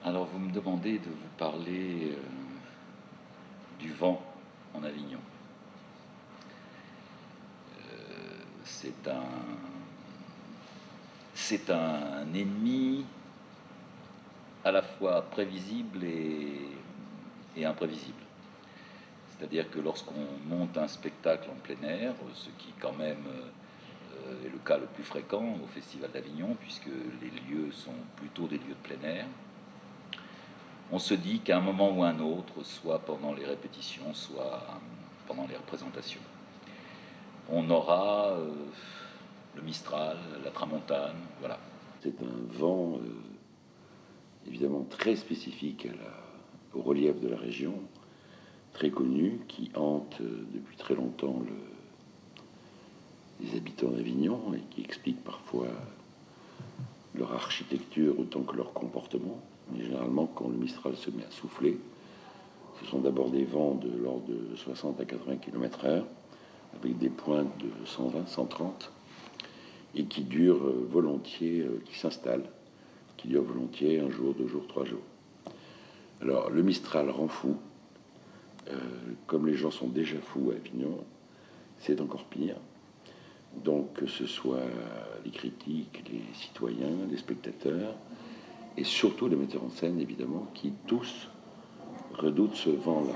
Alors, vous me demandez de vous parler du vent en Avignon. C'est un ennemi à la fois prévisible et imprévisible. C'est-à-dire que lorsqu'on monte un spectacle en plein air, ce qui quand même est le cas le plus fréquent au Festival d'Avignon, puisque les lieux sont plutôt des lieux de plein air, on se dit qu'à un moment ou un autre, soit pendant les répétitions, soit pendant les représentations, on aura le Mistral, la Tramontane, voilà. C'est un vent évidemment très spécifique au relief de la région, très connu, qui hante depuis très longtemps les habitants d'Avignon et qui explique parfois leur architecture autant que leur comportement. Mais généralement, quand le Mistral se met à souffler, ce sont d'abord des vents de l'ordre de 60 à 80 km/h, avec des pointes de 120, 130, et qui durent volontiers, qui s'installent, qui durent volontiers un jour, 2 jours, 3 jours. Alors, le Mistral rend fou. Comme les gens sont déjà fous à Avignon, c'est encore pire. Donc, que ce soit les critiques, les citoyens, les spectateurs, et surtout les metteurs en scène, évidemment, qui tous redoutent ce vent-là.